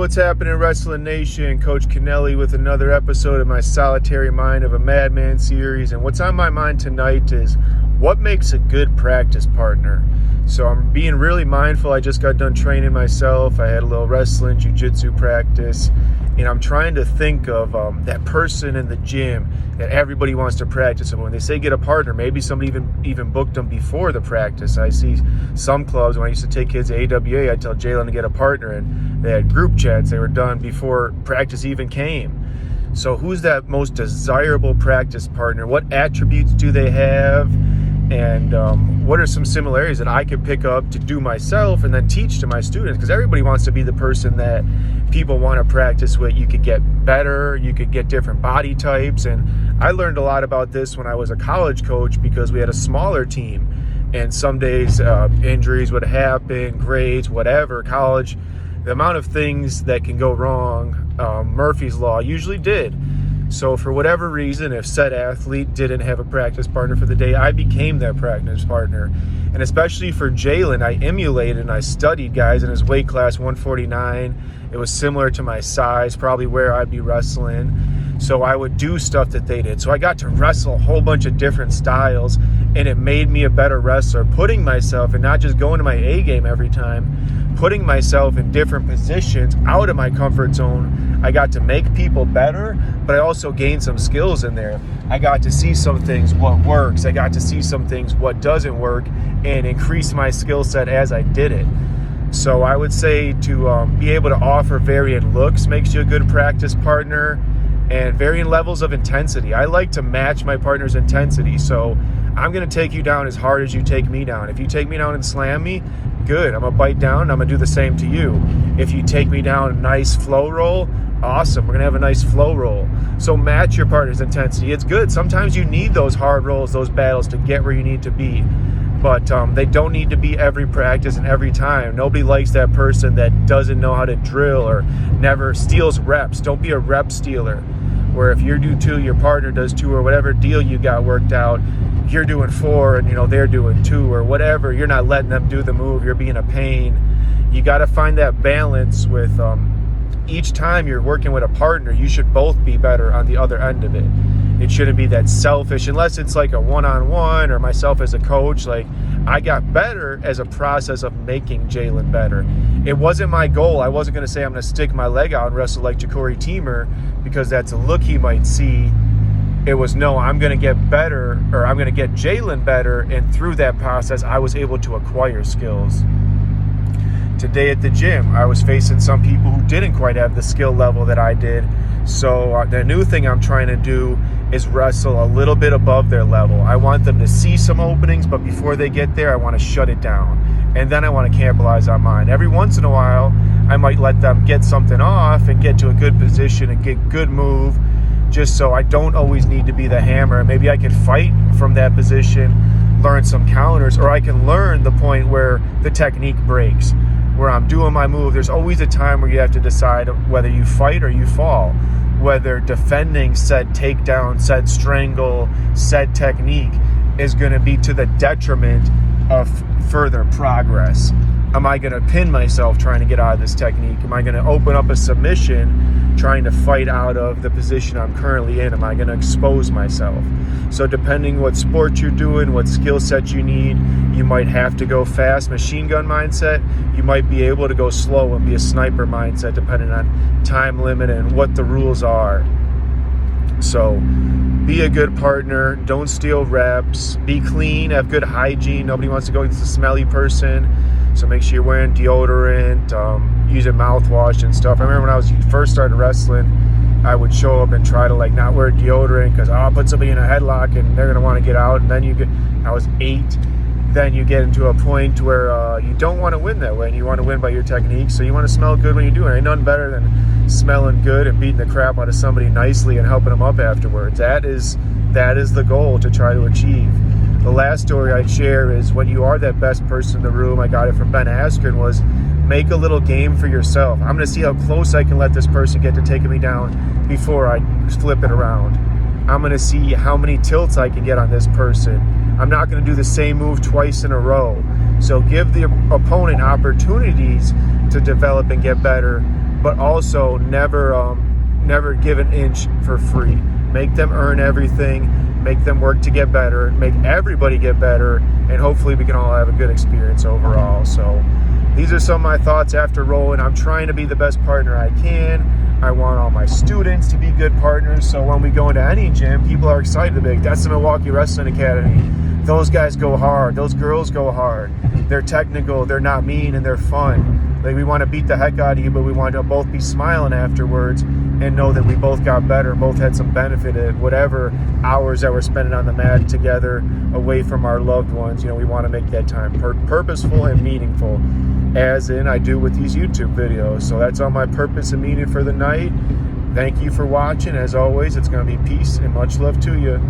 what's happening, Wrestling Nation? Coach Kennelly with another episode of my Solitary Mind of a Madman series. And what's on my mind tonight is what makes a good practice partner. So I'm being really mindful. I just got done training myself. I had a little wrestling, jiu-jitsu practice. And I'm trying to think of that person in the gym that everybody wants to practice. And when they say get a partner, maybe somebody even booked them before the practice. I see some clubs, when I used to take kids to AWA, I'd tell Jalen to get a partner. And they had group chats. They were done before practice even came. So who's that most desirable practice partner? What attributes do they have? And what are some similarities that I could pick up to do myself and then teach to my students? Because everybody wants to be the person that people want to practice with. You could get better, you could get different body types. And I learned a lot about this when I was a college coach because we had a smaller team. And some days injuries would happen, grades, whatever, college. The amount of things that can go wrong, Murphy's Law usually did. So for whatever reason, if said athlete didn't have a practice partner for the day, I became that practice partner. And especially for Jalen, I emulated and I studied guys in his weight class, 149. It was similar to my size, probably where I'd be wrestling. So I would do stuff that they did. So I got to wrestle a whole bunch of different styles, and it made me a better wrestler, putting myself, and not just going to my A game every time, putting myself in different positions out of my comfort zone. I got to make people better, but I also gained some skills in there. I got to see some things, what works. I got to see some things, what doesn't work, and increase my skill set as I did it. So I would say to be able to offer varying looks makes you a good practice partner, and varying levels of intensity. I like to match my partner's intensity. So I'm going to take you down as hard as you take me down. If you take me down and slam me, good. I'm going to bite down. I'm going to do the same to you. If you take me down a nice flow roll, awesome. We're going to have a nice flow roll. So match your partner's intensity. It's good. Sometimes you need those hard rolls, those battles to get where you need to be. But they don't need to be every practice and every time. Nobody likes that person that doesn't know how to drill or never steals reps. Don't be a rep stealer, where if you do 2, your partner does 2, or whatever deal you got worked out, you're doing 4 and they're doing 2 or whatever. You're not letting them do the move. You're being a pain. You got to find that balance with each time you're working with a partner. You should both be better on the other end of it. It shouldn't be that selfish, unless it's like a one-on-one or myself as a coach. Like, I got better as a process of making Jalen better. It wasn't my goal. I wasn't going to say I'm going to stick my leg out and wrestle like Ja'Cory Teamer because that's a look he might see. It was, no, I'm going to get better, or I'm going to get Jalen better, and through that process, I was able to acquire skills. Today at the gym, I was facing some people who didn't quite have the skill level that I did. So the new thing I'm trying to do is wrestle a little bit above their level. I want them to see some openings, but before they get there, I want to shut it down. And then I want to capitalize on mine. Every once in a while, I might let them get something off and get to a good position and get good move, just so I don't always need to be the hammer. Maybe I can fight from that position, learn some counters, or I can learn the point where the technique breaks, where I'm doing my move. There's always a time where you have to decide whether you fight or you fall, whether defending said takedown, said strangle, said technique is going to be to the detriment of further progress. Am I going to pin myself trying to get out of this technique? Am I going to open up a submission trying to fight out of the position I'm currently in? Am I going to expose myself? So depending what sport you're doing, what skill set you need, you might have to go fast, machine gun mindset. You might be able to go slow and be a sniper mindset, depending on time limit and what the rules are. So be a good partner. Don't steal reps. Be clean. Have good hygiene. Nobody wants to go against a smelly person. So make sure you're wearing deodorant, using mouthwash and stuff. I remember when I first started wrestling, I would show up and try to not wear deodorant because I'll put somebody in a headlock and they're going to want to get out. And then I was 8. Then you get into a point where you don't want to win that way, and you want to win by your technique. So you want to smell good when you do it. Ain't nothing better than smelling good and beating the crap out of somebody nicely and helping them up afterwards. That is the goal to try to achieve. The last story I'd share is when you are that best person in the room, I got it from Ben Askren, was make a little game for yourself. I'm going to see how close I can let this person get to taking me down before I flip it around. I'm going to see how many tilts I can get on this person. I'm not going to do the same move twice in a row. So give the opponent opportunities to develop and get better, but also never give an inch for free. Make them earn everything, make them work to get better, make everybody get better, and hopefully we can all have a good experience overall. So these are some of my thoughts after rolling. I'm trying to be the best partner I can. I want all my students to be good partners, so when we go into any gym, people are excited to be like, that's the Milwaukee Wrestling Academy. Those guys go hard. Those girls go hard. They're technical. They're not mean, and they're fun. Like, we want to beat the heck out of you, but we want to both be smiling afterwards and know that we both got better, both had some benefit of whatever hours that we're spending on the mat together away from our loved ones. You know, we want to make that time purposeful and meaningful, as in I do with these YouTube videos. So that's all my purpose and meaning for the night. Thank you for watching. As always, it's going to be peace and much love to you.